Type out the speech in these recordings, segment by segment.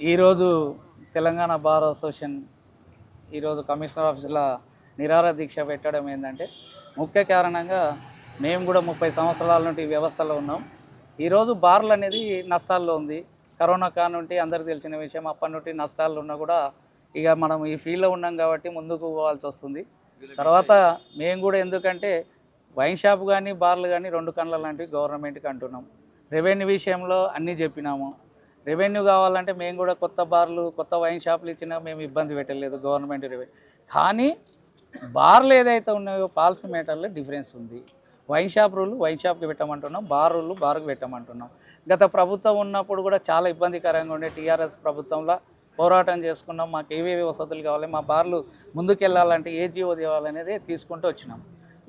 ఈరోజు Telangana bar association ఈరోజు commissioner ఆఫీసులో నిరాహార దీక్ష పెట్టడం ఏంటంటే ముఖ్య కారణంగా మేము కూడా 30 సంవత్సరాల నుండి ఈ వ్యవస్థలో ఉన్నాం. ఈరోజు బార్లు అనేది నష్టాల్లో ఉంది. కరోనా కానుండి అందరికీ తెలిసిన విషయం. అప్పటి నుండి నష్టాలు ఉన్నా కూడా ఇక మనం ఈ ఫీల్డ్లో ఉన్నాం కాబట్టి ముందుకు పోవాల్సి వస్తుంది. తర్వాత మేము కూడా ఎందుకంటే వైన్ షాప్ కానీ బార్లు కానీ 2 కళ్ళ లాంటివి గవర్నమెంట్కి అంటున్నాం. రెవెన్యూ విషయంలో అన్నీ చెప్పినాము. రెవెన్యూ కావాలంటే మేము కూడా కొత్త బార్లు కొత్త వైన్ షాపులు ఇచ్చినా మేము ఇబ్బంది పెట్టలేదు గవర్నమెంట్ రెవెన్యూ. కానీ బార్లు ఏదైతే ఉన్నాయో పాలసీ మేటర్లో డిఫరెన్స్ ఉంది. వైన్ షాప్ రూల్ వైన్ షాప్కి పెట్టమంటున్నాం, బార్ రూల్ బార్కి పెట్టమంటున్నాం. గత ప్రభుత్వం ఉన్నప్పుడు కూడా చాలా ఇబ్బందికరంగా ఉండే. టీఆర్ఎస్ ప్రభుత్వంలో పోరాటం చేసుకున్నాం. మాకు ఏవేవి వసతులు కావాలి, మా బార్లు ముందుకెళ్ళాలంటే ఏ జీవో తేవాలనేది తీసుకుంటూ వచ్చినాం.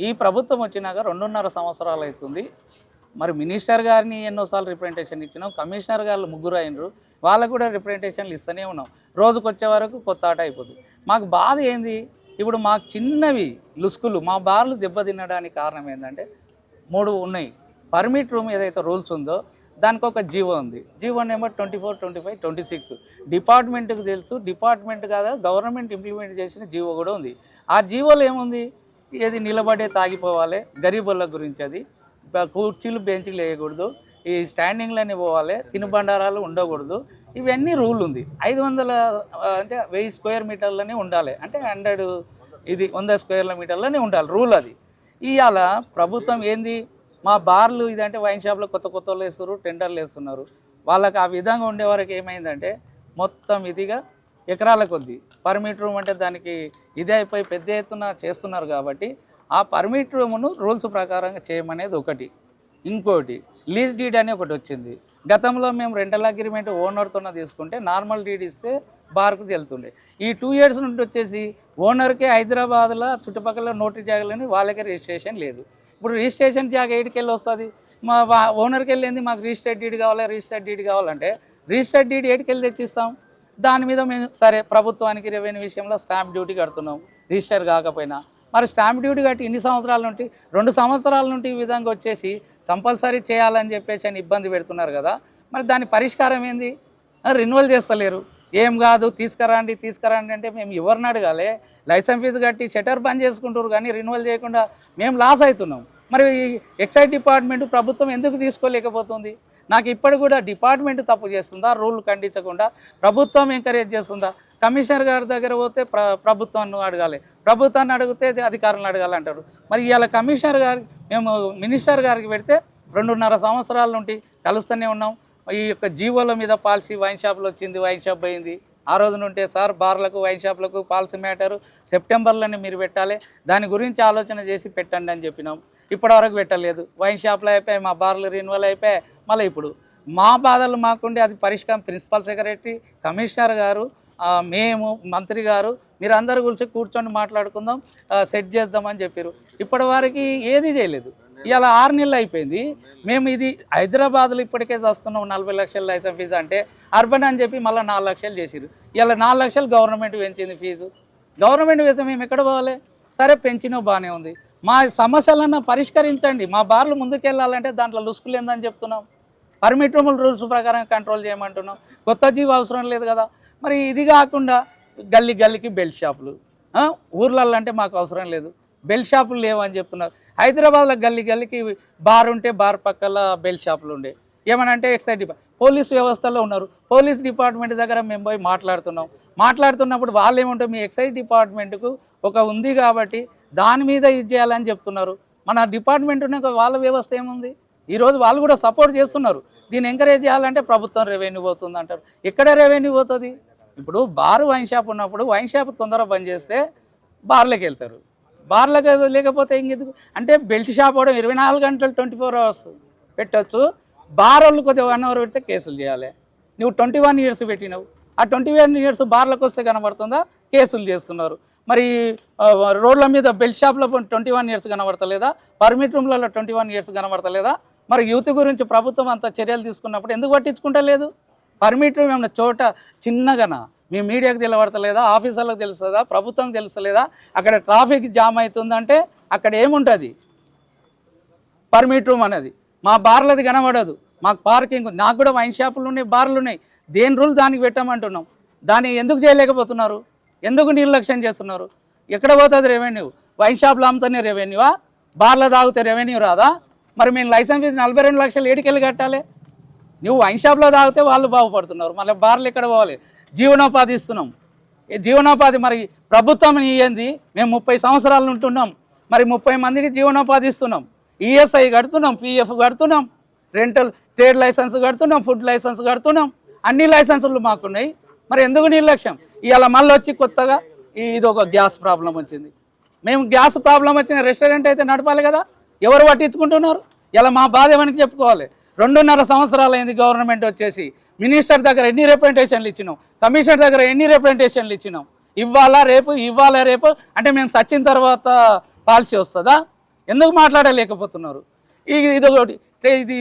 ఈ ప్రభుత్వం వచ్చినాక 2.5 సంవత్సరాలు అవుతుంది. మరి మినిస్టర్ గారిని ఎన్నోసార్లు రిప్రజెంటేషన్ ఇచ్చినాం. కమిషనర్ గారు 3 అయినరు, వాళ్ళకు కూడా రిప్రజెంటేషన్లు ఇస్తూనే ఉన్నాం. రోజుకు వచ్చే వరకు కొత్త ఆట అయిపోతుంది. మాకు బాధ ఏంది, ఇప్పుడు మాకు చిన్నవి లుసుకులు మా బార్లు దెబ్బతినడానికి కారణం ఏంటంటే 3 ఉన్నాయి. పర్మిట్ రూమ్ ఏదైతే రూల్స్ ఉందో దానికి ఒక జీవో ఉంది. జీవో నెంబర్ 24, 25, 26 డిపార్ట్మెంట్కి తెలుసు. డిపార్ట్మెంట్ కాదా గవర్నమెంట్ ఇంప్లిమెంట్ చేసిన జీవో కూడా ఉంది. ఆ జీవోలో ఏముంది, ఏది నిలబడే తాగిపోవాలి, గరీబుల గురించి, అది కుర్చీలు బెంచ్లు వేయకూడదు, ఈ స్టాండింగ్లన్నీ పోవాలి, తినుబండారాలు ఉండకూడదు, ఇవన్నీ రూల్ ఉంది. 500 అంటే 1000 స్క్వేర్ మీటర్లనే ఉండాలి, అంటే 100 స్క్వేర్ల మీటర్లనే ఉండాలి రూల్ అది. ఇవాళ ప్రభుత్వం ఏంది, మా బార్లు ఇదంటే వైన్ షాప్లో కొత్త వాళ్ళు వేస్తున్నారు, టెండర్లు వేస్తున్నారు. వాళ్ళకి ఆ విధంగా ఉండే వరకు ఏమైందంటే మొత్తం ఇదిగా ఎకరాల కొద్దీ పర్మిట్ రూమ్ అంటే దానికి ఇదే అయిపోయి పెద్ద ఎత్తున చేస్తున్నారు. కాబట్టి ఆ పర్మిట్ రూమ్ను రూల్స్ ప్రకారంగా చేయమనేది ఒకటి. ఇంకోటి లీజ్ డీడ్ అని ఒకటి వచ్చింది. గతంలో మేము రెంటల్ అగ్రిమెంట్ ఓనర్తోనే తీసుకుంటే నార్మల్ డీడ్ ఇస్తే బార్కు వెళ్తుండే. ఈ 2 ఇయర్స్ నుండి వచ్చేసి ఓనర్కే హైదరాబాద్లో చుట్టుపక్కల నోటరీ జాగాలని వాళ్ళకే రిజిస్ట్రేషన్ లేదు. ఇప్పుడు రిజిస్ట్రేషన్ జాగా ఏడికెళ్ళి వస్తుంది, మా ఓనర్కి వెళ్ళింది మాకు రిజిస్టర్డ్ డీడ్ కావాలి, రిజిస్టర్డ్ డీడ్ కావాలంటే రిజిస్టర్డ్ డీడ్ ఏడికెళ్ళి తెచ్చిస్తాం. దాని మీద మేము సరే ప్రభుత్వానికి రెవెన్యూ విషయంలో స్టాంప్ డ్యూటీ కడుతున్నాం రిజిస్టర్ కాకపోయినా. మరి స్టాంప్ డ్యూటీ కట్టి ఇన్ని సంవత్సరాల నుండి 2 సంవత్సరాల నుండి ఈ విధంగా వచ్చేసి కంపల్సరీ చేయాలని చెప్పేసి అని ఇబ్బంది పెడుతున్నారు కదా. మరి దాని పరిష్కారం ఏంది, రెన్యువల్ చేస్తలేరు. ఏం కాదు తీసుకురండి అంటే మేము ఎవరిని అడగాలి, లైసెన్స్ ఫీజు కట్టి షటర్ బంద్ చేసుకుంటారు కానీ రెన్యువల్ చేయకుండా మేము లాస్ అవుతున్నాం. మరి ఎక్సైజ్ డిపార్ట్మెంట్ ప్రభుత్వం ఎందుకు తీసుకోలేకపోతుంది? నాకు ఇప్పటి కూడా డిపార్ట్మెంట్ తప్పు చేస్తుందా, రూల్ ఖండించకుండా ప్రభుత్వం ఎంకరేజ్ చేస్తుందా? కమిషనర్ గారి దగ్గర పోతే ప్రభుత్వాన్ని అడగాలి, ప్రభుత్వాన్ని అడిగితే అధికారులను అడగాలంటారు. మరి ఇవాళ కమిషనర్ గారు మేము మినిస్టర్ గారికి పెడితే 2.5 సంవత్సరాల నుండి కలుస్తూనే ఉన్నాం. ఈ యొక్క జీవోల మీద పాలసీ వైన్ షాప్లో వచ్చింది, వైన్ షాప్ పోయింది. ఆ రోజు నుంటే సార్ బార్లకు వైన్ షాప్లకు పాలసీ మ్యాటరు సెప్టెంబర్లోనే మీరు పెట్టాలి, దాని గురించి ఆలోచన చేసి పెట్టండి అని చెప్పినాం. ఇప్పటివరకు పెట్టలేదు. వైన్ షాప్లో అయిపోయాయి, మా బార్లు రెన్యువల్ అయిపోయాయి. మళ్ళీ ఇప్పుడు మా బాధలు మాకుండే అది పరిష్కారం ప్రిన్సిపల్ సెక్రటరీ, కమిషనర్ గారు, మేము, మంత్రి గారు మీరు అందరు కూర్చొని మాట్లాడుకుందాం, సెట్ చేద్దామని చెప్పారు. ఇప్పటివరకు ఏది చేయలేదు. ఇవాళ 6 నెలలు అయిపోయింది. మేము ఇది హైదరాబాద్లో ఇప్పటికే వస్తున్నాం. 40 లక్షల లైసెన్స్ ఫీజు అంటే అర్బన్ అని చెప్పి మళ్ళీ 4 లక్షలు చేసిరు. ఇవాళ 4 లక్షలు గవర్నమెంట్ పెంచింది ఫీజు. గవర్నమెంట్ వేస్తే మేము ఎక్కడ పోవాలి? సరే పెంచినో బాగానే ఉంది, మా సమస్యలన్నా పరిష్కరించండి. మా బార్లు ముందుకెళ్ళాలంటే దాంట్లో లుసుకులు ఏందని చెప్తున్నాం. పర్మిట్ రూల్స్ ప్రకారం కంట్రోల్ చేయమంటున్నాం. కొత్త జీవో అవసరం లేదు కదా. మరి ఇది కాకుండా గల్లీకి బెల్ట్ షాపులు, ఊర్లలో అంటే మాకు అవసరం లేదు, బెల్ట్ షాపులు లేవని చెప్తున్నారు. హైదరాబాద్లో గల్లీకి బార్ ఉంటే బార్ పక్కల బెల్ట్ షాపులు ఉండే. ఏమనంటే ఎక్సైజ్ పోలీస్ వ్యవస్థలో ఉన్నారు. పోలీస్ డిపార్ట్మెంట్ దగ్గర మేము పోయి మాట్లాడుతున్నప్పుడు వాళ్ళు ఏమంటారు, మీ ఎక్సైజ్ డిపార్ట్మెంట్కు ఒక ఉంది కాబట్టి దాని మీద ఇది చేయాలని చెప్తున్నారు. మన డిపార్ట్మెంట్ ఉన్న వాళ్ళ వ్యవస్థ ఏముంది? ఈరోజు వాళ్ళు కూడా సపోర్ట్ చేస్తున్నారు. దీన్ని ఎంకరేజ్ చేయాలంటే ప్రభుత్వం రెవెన్యూ పోతుంది అంటారు. ఎక్కడ రెవెన్యూ పోతుంది? ఇప్పుడు బార్ వైన్ షాప్ ఉన్నప్పుడు వైన్ షాప్ తొందరగా బంద్ చేస్తే బార్లోకి వెళ్తారు. బార్లకు లేకపోతే ఇంకెందుకు అంటే బెల్ట్ షాప్ కూడా 24 గంటలు 24 అవర్స్ పెట్టచ్చు. బార్ వాళ్ళు కొద్దిగా 1 అవర్ పెడితే కేసులు చేయాలి. నువ్వు 21 ఇయర్స్ పెట్టినావు, ఆ 21 ఇయర్స్ బార్లకు వస్తే కనబడుతుందా? కేసులు చేస్తున్నారు. మరి రోడ్ల మీద బెల్ట్ షాప్లో 21 ఇయర్స్ కనబడతలేదా? పర్మిట్ రూమ్లలో 21 ఇయర్స్ కనబడతలేదా? మరి యూత్ గురించి ప్రభుత్వం అంత చర్యలు తీసుకున్నప్పుడు ఎందుకు పట్టించుకుంటలేదు? పర్మిట్ రూమ్ ఏమన్నా చోట చిన్నగానా మీ మీడియాకు తెలబడతలేదా? ఆఫీసర్లకు తెలుస్తుందా? ప్రభుత్వం తెలుస్తలేదా? అక్కడ ట్రాఫిక్ జామ్ అవుతుందంటే అక్కడ ఏముంటుంది? పర్మిట్ రూమ్ అనేది మా బార్లది కనబడదు. మాకు పార్కింగ్, నాకు కూడా వైన్ షాపులు ఉన్నాయి, బార్లు ఉన్నాయి. దేని రూల్ దానికి పెట్టామంటున్నాం. దాన్ని ఎందుకు చేయలేకపోతున్నారు? ఎందుకు నిర్లక్ష్యం చేస్తున్నారు? ఎక్కడ పోతుంది రెవెన్యూ? వైన్ షాప్లో అమ్ముతానే రెవెన్యూవా? బార్లో తాగితే రెవెన్యూ రాదా? మరి మేము లైసెన్స్ ఫీజు 42 లక్షలు ఏడికెళ్ళి కట్టాలి? నువ్వు వైన్ షాప్లో తాగితే వాళ్ళు బాగుపడుతున్నారు, మళ్ళీ బార్లు ఎక్కడ పోవాలి? జీవనోపాధి ఇస్తున్నాం. జీవనోపాధి మరి ప్రభుత్వం ఇయ్యింది. మేము 30 సంవత్సరాలు ఉంటున్నాం, మరి 30 మందికి జీవనోపాధి ఇస్తున్నాం. ఈఎస్ఐ కడుతున్నాం, పిఎఫ్ కడుతున్నాం, రెంటల్ ట్రేడ్ లైసెన్స్ కడుతున్నాం, ఫుడ్ లైసెన్స్ కడుతున్నాం. అన్ని లైసెన్సులు మాకున్నాయి. మరి ఎందుకు నిర్లక్ష్యం? ఇవాళ మళ్ళీ వచ్చి కొత్తగా ఇది ఒక గ్యాస్ ప్రాబ్లం వచ్చింది. మేము గ్యాస్ ప్రాబ్లం వచ్చిన రెస్టారెంట్ అయితే నడపాలి కదా, ఎవరు పట్టించుకుంటున్నారు? ఇలా మా బాధ ఏమని చెప్పుకోవాలి? 2.5 సంవత్సరాలు అయింది గవర్నమెంట్ వచ్చేసి. మినిస్టర్ దగ్గర ఎన్ని రిప్రజెంటేషన్లు ఇచ్చినాం, కమిషనర్ దగ్గర ఎన్ని రిప్రజెంటేషన్లు ఇచ్చినాం. ఇవ్వాలా రేపు అంటే మేము సచ్చిన తర్వాత పాలసీ వస్తుందా? ఎందుకు మాట్లాడలేకపోతున్నారు? ఇది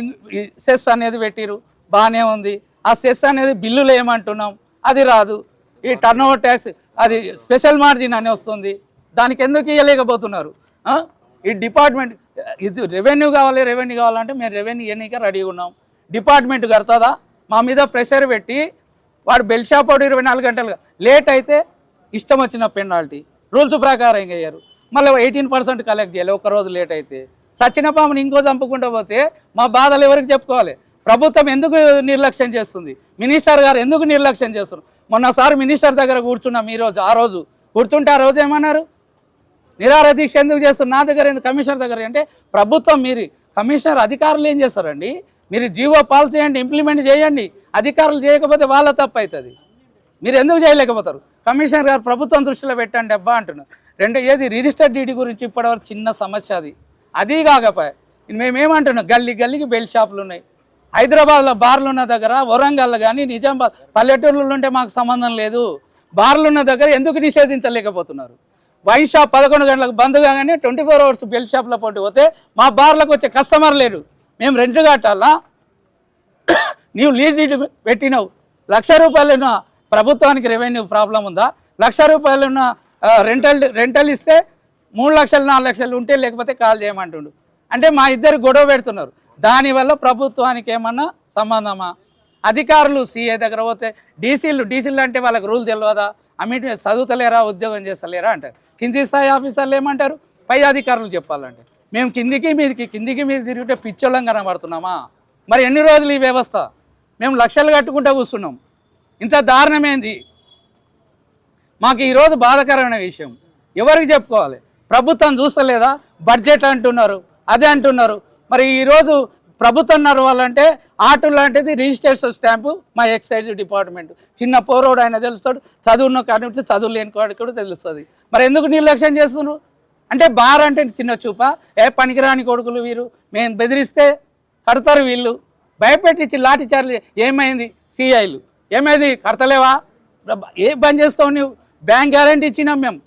సెస్ అనేది పెట్టిరు, బాగానే ఉంది. ఆ సెస్ అనేది బిల్లులు ఏమంటున్నాం, అది రాదు. ఈ టర్న్ ఓవర్ ట్యాక్స్ అది స్పెషల్ మార్జిన్ అని వస్తుంది, దానికి ఎందుకు ఇవ్వలేకపోతున్నారు? ఈ డిపార్ట్మెంట్ ఇది రెవెన్యూ కావాలంటే మేము రెవెన్యూ ఎన్నిక రెడీగా ఉన్నాం. డిపార్ట్మెంట్ కడుతుందా? మా మీద ప్రెషర్ పెట్టి వాడు బెల్ షాప్ 24 గంటలుగా లేట్ అయితే ఇష్టం వచ్చిన పెనాల్టీ రూల్స్ ప్రకారం అయ్యారు. మళ్ళీ 18% కలెక్ట్ చేయాలి ఒక్కరోజు లేట్ అయితే. సచిన పాముని ఇంకో చంపుకుంటూ పోతే మా బాధలు ఎవరికి చెప్పుకోవాలి? ప్రభుత్వం ఎందుకు నిర్లక్ష్యం చేస్తుంది? మినిస్టర్ గారు ఎందుకు నిర్లక్ష్యం చేస్తున్నారు? మొన్నసారి మినిస్టర్ దగ్గర కూర్చున్నాం, ఆ రోజు కూర్చుంటే ఆ రోజు ఏమన్నారు? నిరాహార దీక్ష ఎందుకు చేస్తారు? నా దగ్గర ఎందుకు, కమిషనర్ దగ్గర అంటే ప్రభుత్వం మీరు కమిషనర్ అధికారులు ఏం చేస్తారండి? మీరు జీవో పాస్ చేయండి, ఇంప్లిమెంట్ చేయండి. అధికారులు చేయకపోతే వాళ్ళ తప్పు అవుతుంది. మీరు ఎందుకు చేయలేకపోతారు? కమిషనర్ గారు ప్రభుత్వం దృష్టిలో పెట్టండి అబ్బా అంటున్నాం. ఏది రిజిస్టర్డ్ డీడీ గురించి ఇప్పటివరకు చిన్న సమస్య అది కాకపోయా మేమేమంటున్నాం, గల్లీకి బెల్ట్ షాపులు ఉన్నాయి. హైదరాబాద్లో బార్లు ఉన్న దగ్గర, వరంగల్లో కానీ నిజామాబాద్ పల్లెటూర్లలో ఉంటే మాకు సంబంధం లేదు. బార్లు ఉన్న దగ్గర ఎందుకు నిషేధించలేకపోతున్నారు? వైన్ షాప్ 11 గంటలకు బంద్ కాగానే 24 అవర్స్ బెల్ట్ షాప్లో పోటీ పోతే మా బార్లకు వచ్చే కస్టమర్ లేడు. మేము రెంట్ కట్టాలా? నీవు లీజ్ డీడ్ పెట్టినావు, ₹1,00,000 ప్రభుత్వానికి రెవెన్యూ ప్రాబ్లం ఉందా? ₹1,00,000 రెంటల్ ఇస్తే 3 లక్షలు 4 లక్షలు ఉంటే లేకపోతే కాల్ చేయమంటుండు. అంటే మా ఇద్దరు గొడవ పెడుతున్నారు. దానివల్ల ప్రభుత్వానికి ఏమన్నా సంబంధమా? అధికారులు సీఏ దగ్గర పోతే డీసీలు అంటే వాళ్ళకి రూల్ తెలియదా? అమిటి చదువుతలేరా, ఉద్యోగం చేస్తలేరా అంటారు. కింది స్థాయి ఆఫీసర్లు ఏమంటారు? పై అధికారులు చెప్పాలంటే మేము కిందికి మీద తిరిగితే పిచ్చోళ్ళం కనబడుతున్నామా? మరి ఎన్ని రోజులు ఈ వ్యవస్థ? మేము లక్షలు కట్టుకుంటూ కూర్చున్నాం. ఇంత దారుణమైంది. మాకు ఈరోజు బాధాకరమైన విషయం. ఎవరికి చెప్పుకోవాలి? ప్రభుత్వం చూస్తలేదా? బడ్జెట్ అంటున్నారు, అదే అంటున్నారు. మరి ఈరోజు ప్రభుత్వం నడవాలంటే ఆటో లాంటిది రిజిస్ట్రేషన్ స్టాంపు మా ఎక్సైజ్ డిపార్ట్మెంట్. చిన్న పోరోడు ఆయన తెలుస్తాడు, చదువున్న కాడి నుంచి చదువు లేని కాడికి కూడా తెలుస్తుంది. మరి ఎందుకు నిర్లక్ష్యం చేస్తున్నారు? అంటే బార్ అంటే చిన్న చూప, పనికిరాని కొడుకులు వీరు, మేము బెదిరిస్తే కడతారు వీళ్ళు. భయపెట్టించి లాఠీ చార్జ్ ఏమైంది? సిఐలు ఏమైంది? కడతలేవా? ఏ బంద్ చేస్తావు నువ్వు? బ్యాంక్ గ్యారంటీ ఇచ్చినాం మేము.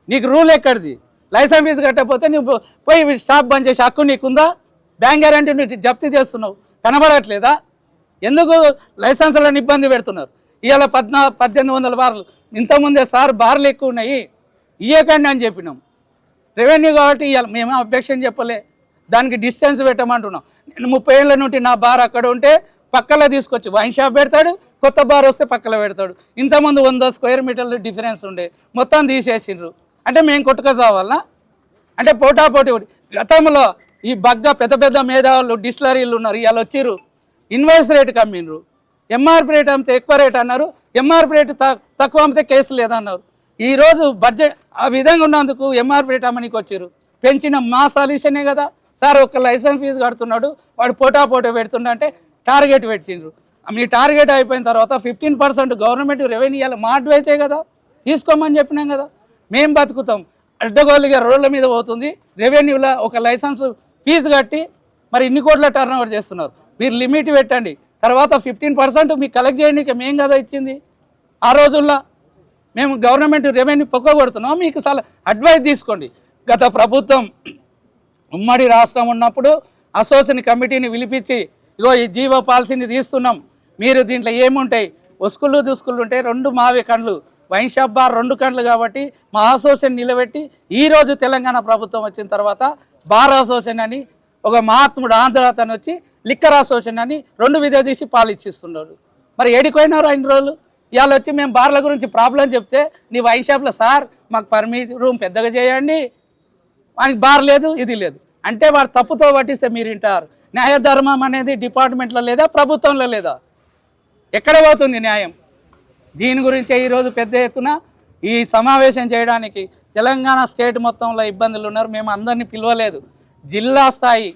నీకు రూల్ ఎక్కడిది? లైసెన్స్ ఫీజు కట్టకపోతే నువ్వు పోయి షాప్ బంద్ చేసే హక్కు నీకుందా? బ్యాంక్ గ్యారంటీ నువ్వు జప్తీ చేస్తున్నావు, కనబడట్లేదా? ఎందుకు లైసెన్సులను ఇబ్బంది పెడుతున్నారు? ఇవాళ 1800 బార్లు, ఇంతకుముందే సార్ బార్లు ఎక్కువ ఉన్నాయి ఇయ్యకండి అని చెప్పినాం. రెవెన్యూ కాబట్టి ఇవాళ మేము అబ్జెక్షన్ చెప్పలే, దానికి డిస్టెన్స్ పెట్టమంటున్నాం. నేను 30 ఏళ్ళ నుండి నా బార్ అక్కడ ఉంటే పక్కలో తీసుకొచ్చి వైన్ షాప్ పెడతాడు, కొత్త బార్ వస్తే పక్కలో పెడతాడు. ఇంతకుముందు 100 స్క్వేర్ మీటర్లు డిఫరెన్స్ ఉండే, మొత్తం తీసేసిండ్రు. అంటే మేము కొట్టుక చావాలనా? అంటే పోటాపోటీ. గతంలో ఈ పెద్ద పెద్ద మేధావులు డిస్టిలరీలు ఉన్నారు, ఇవాళ వచ్చిర్రు ఇన్వాయిస్ రేటు కమ్మిండ్రు. ఎంఆర్పి రేట్ అమ్మితే ఎక్కువ రేట్ అన్నారు, ఎంఆర్పి రేటు తక్కువ అమ్మితే కేసు లేదన్నారు. ఈరోజు బడ్జెట్ ఆ విధంగా ఉన్నందుకు ఎంఆర్పి రేట్ అమ్మనికి వచ్చారు. పెంచిన మా సొల్యూషనే కదా సార్. ఒక లైసెన్స్ ఫీజు కడుతున్నాడు, వాడు పోటా పెడుతుండ అంటే టార్గెట్ పెట్టిండ్రు. మీ టార్గెట్ అయిపోయిన తర్వాత 15% గవర్నమెంట్ రెవెన్యూ ఇవ్వాలి, మా అడ్వైతే కదా తీసుకోమని చెప్పినాం కదా. మేము బతుకుతాం, అడ్డగోలుగా రోడ్ల మీద పోతుంది. రెవెన్యూలో ఒక లైసెన్స్ ఫీజు కట్టి మరి ఇన్ని కోట్ల టర్న్ ఓవర్ చేస్తున్నారు. మీరు లిమిట్ పెట్టండి, తర్వాత 15% మీకు కలెక్ట్ చేయడానికి మేము కదా ఇచ్చింది. ఆ రోజుల్లో మేము గవర్నమెంట్ రెవెన్యూ కొడుతున్నాం, మీకు చాలా అడ్వైస్ తీసుకోండి. గత ప్రభుత్వం ఉమ్మడి రాష్ట్రం ఉన్నప్పుడు అసోసియేషన్ కమిటీని పిలిపించి ఇగో ఈ జీవో పాలసీని తీస్తున్నాం, మీరు దీంట్లో ఏముంటాయి, ఒసుకులు దుసుకులు ఉంటాయి, 2 మావే కండ్లు, వైన్ షాప్ బార్ 2 కండ్లు కాబట్టి మా అసోసియేషన్ నిలబెట్టి ఈరోజు తెలంగాణ ప్రభుత్వం వచ్చిన తర్వాత బార్ అసోసియేషన్ అని ఒక మహాత్ముడు ఆంధ్ర అతను వచ్చి లిక్కర్ అసోసియేషన్ అని 2 విడదీసి పాలు ఇచ్చిస్తున్నాడు. మరి ఏడిపోయినారు ఇన్ని రోజులు? ఇవాళ వచ్చి మేము బార్ల గురించి ప్రాబ్లం చెప్తే నీ వైన్ షాప్లో సార్ మాకు పర్మిట్ రూమ్ పెద్దగా చేయండి, వానికి బార్ లేదు ఇది లేదు అంటే వాడు తప్పుతో పట్టిస్తే మీరు వింటారు. న్యాయధర్మం అనేది డిపార్ట్మెంట్లో లేదా, ప్రభుత్వంలో లేదా? ఎక్కడ పోతుంది న్యాయం? దీని గురించే ఈరోజు పెద్ద ఎత్తున ఈ సమావేశం చేయడానికి తెలంగాణ స్టేట్ మొత్తంలో ఇబ్బందులు ఉన్నారు. మేము అందరినీ పిలవలేదు, జిల్లా స్థాయి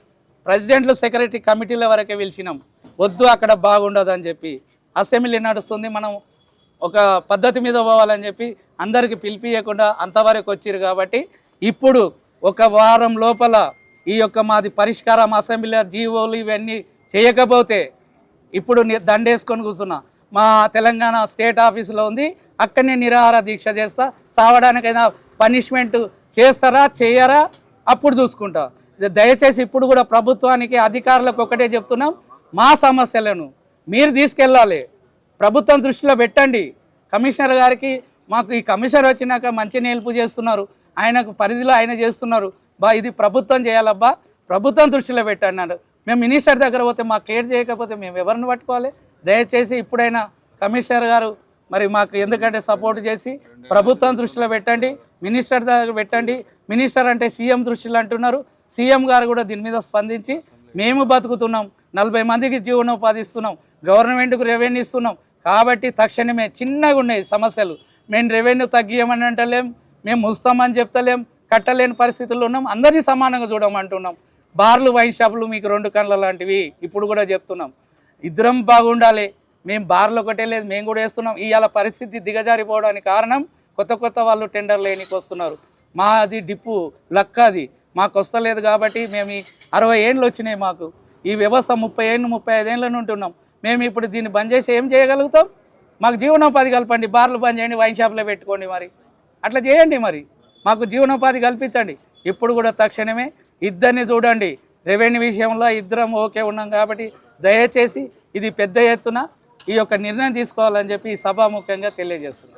ప్రెసిడెంట్లు సెక్రటరీ కమిటీల వరకే పిలిచినాం. వద్దు అక్కడ బాగుండదు అని చెప్పి అసెంబ్లీ నడుస్తుంది, మనం ఒక పద్ధతి మీద పోవాలని చెప్పి అందరికి పిలిపియకుండా అంతవరకు వచ్చారు. కాబట్టి ఇప్పుడు ఒక వారం లోపల ఈ యొక్క మాది పరిష్కారం అసెంబ్లీలో జీవోలు ఇవన్నీ చేయకపోతే ఇప్పుడు దండేసుకొని కూర్చున్నా. మా తెలంగాణ స్టేట్ ఆఫీసులో ఉంది, అక్కడనే నిరాహార దీక్ష చేస్తా. సావడానికైనా పనిష్మెంట్ చేస్తారా చేయరా అప్పుడు చూసుకుంటా. దయచేసి ఇప్పుడు కూడా ప్రభుత్వానికి అధికారులకు ఒకటే చెప్తున్నాం, మా సమస్యలను మీరు తీసుకెళ్ళాలి, ప్రభుత్వం దృష్టిలో పెట్టండి. కమిషనర్ గారికి మాకు ఈ కమిషనర్ వచ్చినాక మంచి నేల్పు చేస్తున్నారు, ఆయనకు పరిధిలో ఆయన చేస్తున్నారు. ఇది ప్రభుత్వం చేయాలబ్బా, ప్రభుత్వం దృష్టిలో పెట్టండి. మేము మినిస్టర్ దగ్గర పోతే మాకు కేర్ చేయకపోతే మేము ఎవరిని పట్టుకోవాలి? దయచేసి ఇప్పుడైనా కమిషనర్ గారు మరి మాకు ఎందుకంటే సపోర్ట్ చేసి ప్రభుత్వం దృష్టిలో పెట్టండి, మినిస్టర్ దగ్గర పెట్టండి. మినిస్టర్ అంటే సీఎం దృష్టిలో అంటున్నారు, సీఎం గారు కూడా దీని మీద స్పందించి మేము బతుకుతున్నాం, 40 మందికి జీవనోపాధి ఇస్తున్నాం, గవర్నమెంట్కు రెవెన్యూ ఇస్తున్నాం. కాబట్టి తక్షణమే చిన్నగా ఉన్నాయి సమస్యలు, మేము రెవెన్యూ తగ్గియమని అంటలేం, మేము ముస్తామని చెప్తలేం, కట్టలేని పరిస్థితుల్లో ఉన్నాం, అందరినీ సమానంగా చూడమంటున్నాం. బార్లు వైన్ షాపులు మీకు 2 కళ్ళ లాంటివి ఇప్పుడు కూడా చెప్తున్నాం. ఇద్దరం బాగుండాలి, మేము బార్లు ఒకటే లేదు మేము కూడా వేస్తున్నాం. ఇవాళ పరిస్థితి దిగజారిపోవడానికి కారణం కొత్త వాళ్ళు టెండర్ లేనికి వస్తున్నారు. మాది డిప్పు లక్క, అది మాకు వస్తలేదు. కాబట్టి మేము 60 ఏళ్ళు వచ్చినాయి మాకు ఈ వ్యవస్థ, 30 ఏళ్ళు 35 ఏళ్ళ నుండి ఉన్నాం. మేము ఇప్పుడు దీన్ని బంద్ చేసి ఏం చేయగలుగుతాం? మాకు జీవనోపాధి కల్పండి, బార్లు బంద్ చేయండి, వైన్ షాప్లో పెట్టుకోండి, మరి అట్లా చేయండి, మరి మాకు జీవనోపాధి కల్పించండి. ఇప్పుడు కూడా తక్షణమే ఇద్దరిని చూడండి, రెవెన్యూ విషయంలో ఇద్దరం ఓకే ఉన్నాం. కాబట్టి దయచేసి ఇది పెద్ద ఎత్తున ఈ యొక్క నిర్ణయం తీసుకోవాలని చెప్పి ఈ సభాముఖంగా తెలియజేస్తున్నాం.